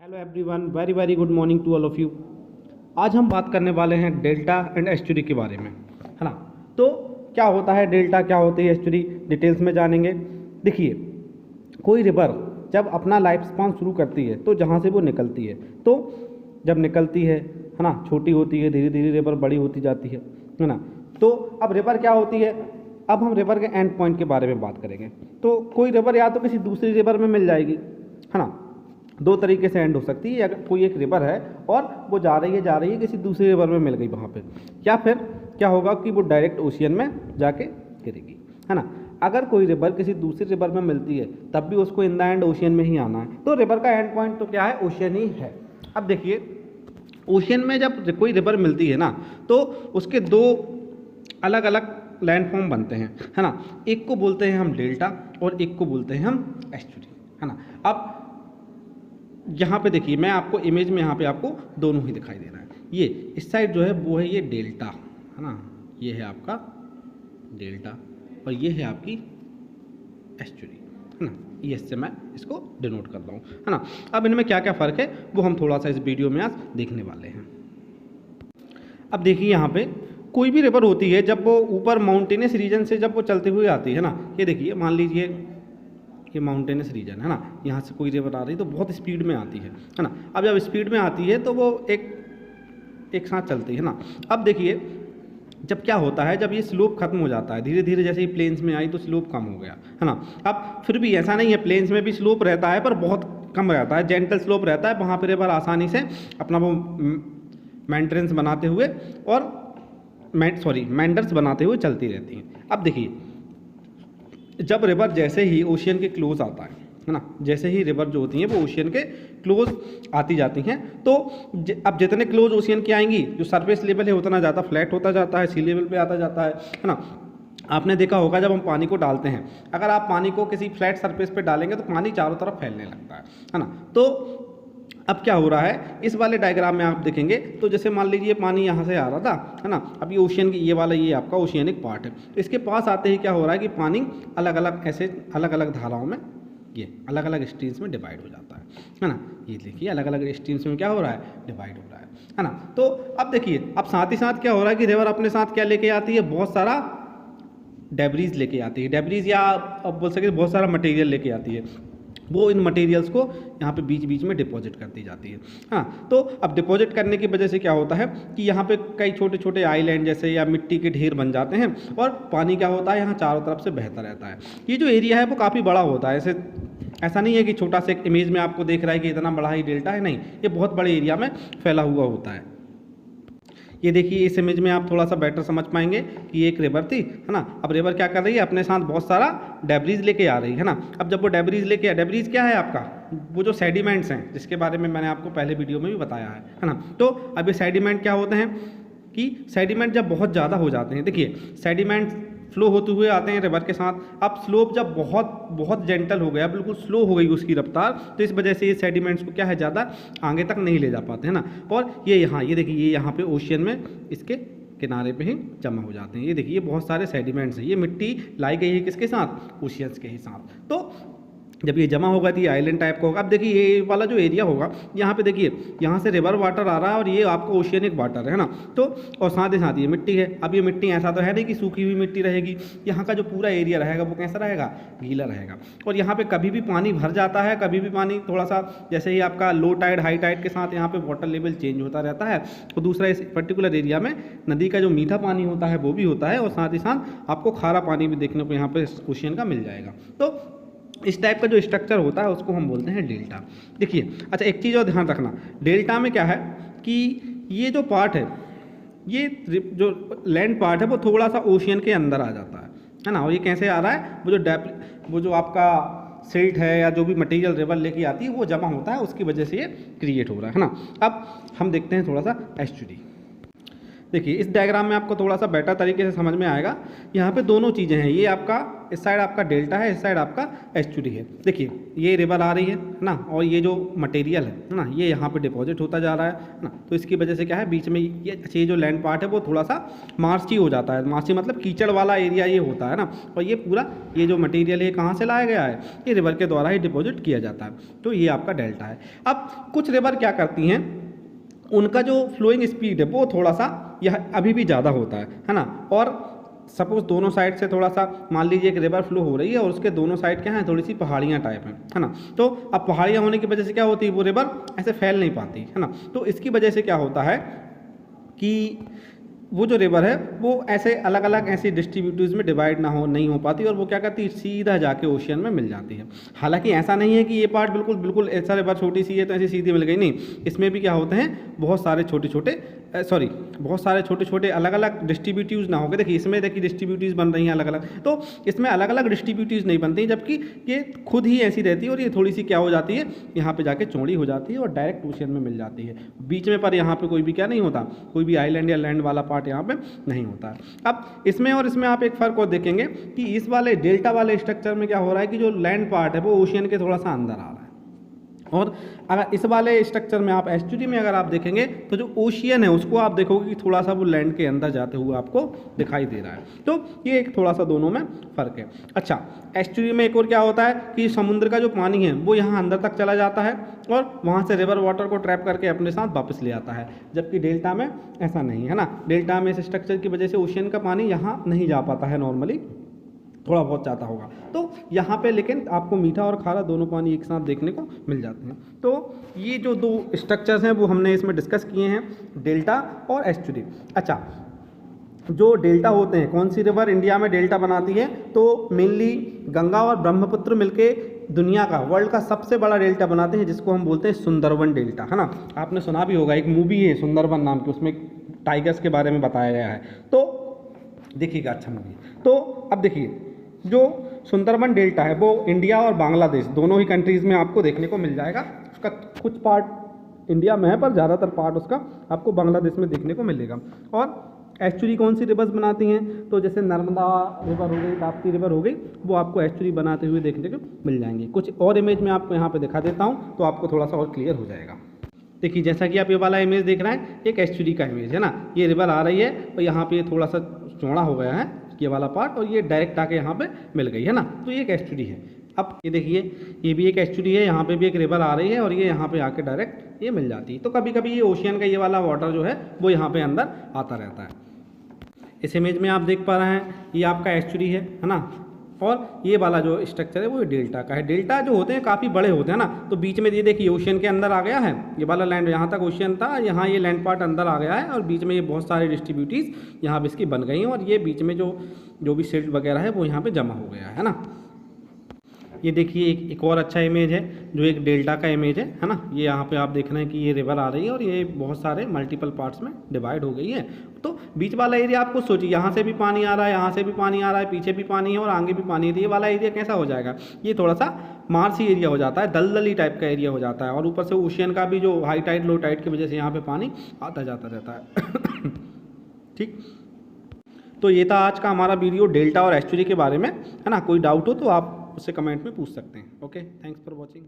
Hello everyone, very very good morning to all of you. आज हम बात करने वाले हैं डेल्टा एंड एस्चुरी के बारे में, है ना। तो क्या होता है डेल्टा, क्या होती है एस्चुरी, डिटेल्स में जानेंगे। देखिए, कोई रिवर जब अपना लाइफ स्पान शुरू करती है तो जहाँ से वो निकलती है, तो जब निकलती है ना, छोटी होती है, धीरे धीरे रिवर बड़ी होती जाती है ना। तो अब रिवर क्या होती है, अब हम रिवर के एंड पॉइंट के बारे में बात करेंगे। तो कोई रिवर या तो किसी दूसरी रिवर में मिल जाएगी, है ना। दो तरीके से एंड हो सकती है, अगर कोई एक रिवर है और वो जा रही है किसी दूसरी रिवर में मिल गई वहाँ पे, या फिर क्या होगा कि वो डायरेक्ट ओशियन में जाके गिरेगी, है ना। अगर कोई रिवर किसी दूसरी रिवर में मिलती है तब भी उसको इन द एंड ओशियन में ही आना है, तो रिवर का एंड पॉइंट तो क्या है, ओशियन ही है। अब देखिए, ओशियन में जब कोई रिवर मिलती है ना, तो उसके दो अलग अलग लैंडफॉर्म बनते हैं, है ना। एक को बोलते हैं हम डेल्टा और एक को बोलते हैं हम एस्चुरी, है ना। अब यहाँ पे देखिए, मैं आपको इमेज में यहाँ पे आपको दोनों ही दिखाई दे रहा है। ये इस साइड जो है वो है ये डेल्टा, है ना, ये है आपका डेल्टा और ये है आपकी एस्चुरी, है ना। ये इससे मैं इसको डिनोट कर रहा हूँ, है ना। अब इनमें क्या क्या फ़र्क है वो हम थोड़ा सा इस वीडियो में आज देखने वाले हैं। अब देखिए, यहाँ पे कोई भी रिवर होती है जब वो ऊपर माउंटेनियस रीजन से जब वो चलते हुए आती है ना, ये देखिए, मान लीजिए ये माउंटेनस रीजन है ना, यहाँ से कोई रिवर आ रही है तो बहुत स्पीड में आती है ना। अब जब स्पीड में आती है तो वो एक साथ चलती है ना। अब देखिए, जब क्या होता है, जब ये स्लोप खत्म हो जाता है धीरे धीरे, जैसे ही प्लेन्स में आई तो स्लोप कम हो गया, है ना। अब फिर भी ऐसा नहीं है, प्लेन्स में भी स्लोप रहता है पर बहुत कम रहता है, जेंटल स्लोप रहता है, वहाँ पर रिवर आसानी से अपना वो मेंटेनेंस बनाते हुए और मेंडर्स बनाते हुए चलती रहती हैं। अब देखिए, जब रिवर जैसे ही ओशियन के क्लोज आता है ना, जैसे ही रिवर जो होती हैं वो ओशियन के क्लोज आती जाती हैं, तो अब जितने क्लोज ओशियन की आएंगी, जो सरफेस लेवल है उतना ज़्यादा फ्लैट होता जाता है, सी लेवल पे आता जाता है ना। आपने देखा होगा जब हम पानी को डालते हैं, अगर आप पानी को किसी फ्लैट सरफेस पे डालेंगे तो पानी चारों तरफ फैलने लगता है ना। तो अब क्या हो रहा है, इस वाले डायग्राम में आप देखेंगे तो जैसे मान लीजिए पानी यहाँ से आ रहा था, है ना। अब ये ओशियन की, ये वाला ये आपका ओशियनिक पार्ट है, तो इसके पास आते ही क्या हो रहा है कि पानी अलग अलग ऐसे अलग अलग धाराओं में, ये अलग अलग स्ट्रीम्स में डिवाइड हो जाता है ना। ये देखिए, अलग अलग स्ट्रीम्स में क्या हो रहा है, डिवाइड हो रहा है ना। तो अब देखिए, अब साथ ही साथ क्या हो रहा है कि रिवर अपने साथ क्या लेके आती है, बहुत सारा डेब्रीज लेके आती है, डेब्रीज या अब बोल सके बहुत सारा मटेरियल लेके आती है। वो इन मटेरियल्स को यहाँ पे बीच बीच में डिपॉजिट करती जाती है, हाँ। तो अब डिपॉजिट करने की वजह से क्या होता है कि यहाँ पे कई छोटे छोटे आइलैंड जैसे या मिट्टी के ढेर बन जाते हैं और पानी क्या होता है, यहाँ चारों तरफ से बहता रहता है। ये जो एरिया है वो काफ़ी बड़ा होता है, ऐसा नहीं है कि छोटा सा एक इमेज में आपको देख रहा है कि इतना बड़ा ही डेल्टा है, नहीं, ये बहुत बड़े एरिया में फैला हुआ होता है। ये देखिए, इस इमेज में आप थोड़ा सा बेटर समझ पाएंगे कि ये एक रिवर थी, है ना। अब रिवर क्या कर रही है, अपने साथ बहुत सारा डेब्रीज लेके आ रही है ना। अब जब वो डेब्रीज क्या है आपका, वो जो सेडिमेंट्स हैं जिसके बारे में मैंने आपको पहले वीडियो में भी बताया है ना। तो अब ये सेडिमेंट क्या होते हैं कि सेडिमेंट जब बहुत ज़्यादा हो जाते हैं, देखिए सेडिमेंट फ्लो होते हुए आते हैं रिवर के साथ। अब स्लोप जब बहुत बहुत जेंटल हो गया, बिल्कुल स्लो हो गई उसकी रफ्तार, तो इस वजह से ये सेडिमेंट्स को क्या है, ज़्यादा आगे तक नहीं ले जा पाते, है ना। और ये यहाँ, ये देखिए, ये यहाँ पे ओशियन में इसके किनारे पे ही जमा हो जाते हैं। ये देखिए, ये बहुत सारे सेडिमेंट्स हैं, ये मिट्टी लाई गई है किसके साथ, ओशियंस के ही साथ। तो जब ये जमा होगा तो ये आइलैंड टाइप का होगा। अब देखिए, ये वाला जो एरिया होगा, यहाँ पे देखिए, यहाँ से रिवर वाटर आ रहा है और ये आपका ओशियनिक वाटर है ना। तो और साथ ही साथ ये मिट्टी है। अब ये मिट्टी ऐसा तो है नहीं कि सूखी हुई मिट्टी रहेगी, यहाँ का जो पूरा एरिया रहेगा वो कैसा रहेगा, गीला रहेगा। और यहाँ पे कभी भी पानी भर जाता है, कभी भी पानी थोड़ा सा, जैसे ही आपका लो टाइड हाई टाइड के साथ यहाँ पे वाटर लेवल चेंज होता रहता है। और दूसरा, इस पर्टिकुलर एरिया में नदी का जो मीठा पानी होता है वो भी होता है, और साथ ही साथ आपको खारा पानी भी देखने को यहाँ पे ओशियन का मिल जाएगा। तो इस टाइप का जो स्ट्रक्चर होता है उसको हम बोलते हैं डेल्टा। देखिए, अच्छा, एक चीज़ और ध्यान रखना, डेल्टा में क्या है कि ये जो पार्ट है, ये जो लैंड पार्ट है वो थोड़ा सा ओशियन के अंदर आ जाता है ना। और ये कैसे आ रहा है, वो जो आपका सिल्ट है या जो भी मटेरियल रिवर लेके आती है वो जमा होता है, उसकी वजह से ये क्रिएट हो रहा है ना। अब हम देखते हैं थोड़ा सा एस्चुरी। देखिए इस डायग्राम में आपको थोड़ा सा बेटर तरीके से समझ में आएगा। यहाँ पे दोनों चीज़ें हैं, ये आपका इस साइड आपका डेल्टा है, इस साइड आपका एस्चुरी है। देखिए ये रिवर आ रही है ना, और ये जो मटेरियल है ना ये यहाँ पे डिपॉजिट होता जा रहा है ना, तो इसकी वजह से क्या है बीच में ये जो लैंड पार्ट है वो थोड़ा सा मार्शी हो जाता है। मार्शी मतलब कीचड़ वाला एरिया ये होता है ना, और ये पूरा ये जो मटेरियल है कहाँ से लाया गया है, ये रिवर के द्वारा ही डिपॉजिट किया जाता है। तो ये आपका डेल्टा है। अब कुछ रिवर क्या करती हैं, उनका जो फ्लोइंग स्पीड है वो थोड़ा सा यह अभी भी ज़्यादा होता है ना, और सपोज दोनों साइड से थोड़ा सा मान लीजिए एक रिवर फ्लो हो रही है और उसके दोनों साइड क्या है थोड़ी सी पहाड़ियाँ टाइप हैं, है ना। तो अब पहाड़ियाँ होने की वजह से क्या होती है वो रिवर ऐसे फैल नहीं पाती, है ना। तो इसकी वजह से क्या होता है कि वो जो रिवर है वो ऐसे अलग अलग ऐसी डिस्ट्रीब्यूटिव्स में डिवाइड नहीं हो पाती, और वो क्या करती है सीधा जाके ओशियन में मिल जाती है। हालांकि ऐसा नहीं है कि ये पार्ट बिल्कुल ऐसा रिवर छोटी सी है तो ऐसी सीधी मिल गई, नहीं, इसमें भी क्या होते हैं बहुत सारे छोटे छोटे अलग अलग डिस्ट्रीब्यूटिव्स ना होकर, देखिए इसमें देखिए डिस्ट्रीब्यूटिव्स बन रही हैं अलग अलग, तो इसमें अलग अलग डिस्ट्रीब्यूटिव्स नहीं बनती, जबकि ये खुद ही ऐसी रहती है और ये थोड़ी सी क्या हो जाती है यहाँ पे जाके चौड़ी हो जाती है और डायरेक्ट ओशियन में मिल जाती है। बीच में पर यहाँ पे कोई भी क्या नहीं होता, कोई भी आइलैंड या लैंड वाला पार्ट यहाँ पे नहीं होता है। अब इसमें और इसमें आप एक फ़र्क और देखेंगे कि इस वाले डेल्टा वाले स्ट्रक्चर में क्या हो रहा है कि जो लैंड पार्ट है वो ओशियन के थोड़ा सा अंदर आ रहा है, और अगर इस वाले स्ट्रक्चर में आप एस्चुरी में अगर आप देखेंगे तो जो ओशियन है उसको आप देखोगे कि थोड़ा सा वो लैंड के अंदर जाते हुए आपको दिखाई दे रहा है। तो ये एक थोड़ा सा दोनों में फ़र्क है। अच्छा, एस्चुरी में एक और क्या होता है कि समुद्र का जो पानी है वो यहाँ अंदर तक चला जाता है और वहाँ से रिवर वाटर को ट्रैप करके अपने साथ वापस ले आता है, जबकि डेल्टा में ऐसा नहीं है ना। डेल्टा में इस स्ट्रक्चर की वजह से ओशियन का पानी यहाँ नहीं जा पाता है, नॉर्मली थोड़ा बहुत जाता होगा। तो यहाँ पे लेकिन आपको मीठा और खारा दोनों पानी एक साथ देखने को मिल जाते हैं। तो ये जो दो स्ट्रक्चर्स हैं वो हमने इसमें डिस्कस किए हैं, डेल्टा और एस्चुरी। अच्छा, जो डेल्टा होते हैं, कौन सी रिवर इंडिया में डेल्टा बनाती है, तो मेनली गंगा और ब्रह्मपुत्र मिलके दुनिया का, वर्ल्ड का सबसे बड़ा डेल्टा बनाते हैं, जिसको हम बोलते हैं सुंदरवन डेल्टा, है ना। आपने सुना भी होगा, एक मूवी है सुंदरवन नाम की, उसमें टाइगर्स के बारे में बताया गया है, तो देखिएगा, अच्छा मूवी। तो अब देखिए जो सुंदरबन डेल्टा है वो इंडिया और बांग्लादेश दोनों ही कंट्रीज़ में आपको देखने को मिल जाएगा। उसका कुछ पार्ट इंडिया में है पर ज़्यादातर पार्ट उसका आपको बांग्लादेश में देखने को मिलेगा। और एस्चुरी कौन सी रिवर्स बनाती हैं, तो जैसे नर्मदा रिवर हो गई, ताप्ती रिवर हो गई, वो आपको एस्चुरी बनाते हुए देखने को मिल जाएंगे। कुछ और इमेज में आपको यहाँ पर दिखा देता हूँ तो आपको थोड़ा सा और क्लियर हो जाएगा। देखिए जैसा कि आप ये वाला इमेज देख रहे हैं, एक एस्चुरी का इमेज है ना, ये रिवर आ रही है और यहाँ पे थोड़ा सा चौड़ा हो गया है ये वाला पार्ट, और ये डायरेक्ट आके यहाँ पे मिल गई है ना, तो ये एक एस्चुरी है। अब ये देखिए ये भी एक एस्चुरी है, यहाँ पे भी एक रिवर आ रही है और ये यहाँ पे आके डायरेक्ट ये मिल जाती है। तो कभी कभी ये ओशियन का ये वाला वाटर जो है वो यहाँ पे अंदर आता रहता है। इस इमेज में आप देख पा रहे हैं ये आपका एस्चुरी है ना, और ये वाला जो स्ट्रक्चर है वो डेल्टा का है। डेल्टा जो होते हैं काफ़ी बड़े होते हैं ना, तो बीच में ये देखिए ओशियन के अंदर आ गया है, ये वाला लैंड यहाँ तक ओशियन था, यहाँ ये लैंड पार्ट अंदर आ गया है और बीच में ये बहुत सारे डिस्ट्रीब्यूटीज यहाँ पे इसकी बन गई हैं, और ये बीच में जो भी सिल्ट वगैरह है वो यहाँ पे जमा हो गया है ना। ये देखिए एक और अच्छा इमेज है जो एक डेल्टा का इमेज है ना। ये यहाँ पे आप देख रहे हैं कि ये रिवर आ रही है और ये बहुत सारे मल्टीपल पार्ट्स में डिवाइड हो गई है। तो बीच वाला एरिया आपको सोचिए, यहाँ से भी पानी आ रहा है, यहाँ से भी पानी आ रहा है, पीछे भी पानी है और आगे भी पानी है। ये वाला एरिया कैसा हो जाएगा, ये थोड़ा सा मार्शी एरिया हो जाता है, दलदली टाइप का एरिया हो जाता है, और ऊपर से ओशियन का भी जो हाई टाइड लो टाइड की वजह से यहाँ पे पानी आता जाता रहता है। ठीक, तो ये था आज का हमारा वीडियो डेल्टा और एस्चुरी के बारे में, है ना। कोई डाउट हो तो आप उससे कमेंट में पूछ सकते हैं। Okay, thanks for watching.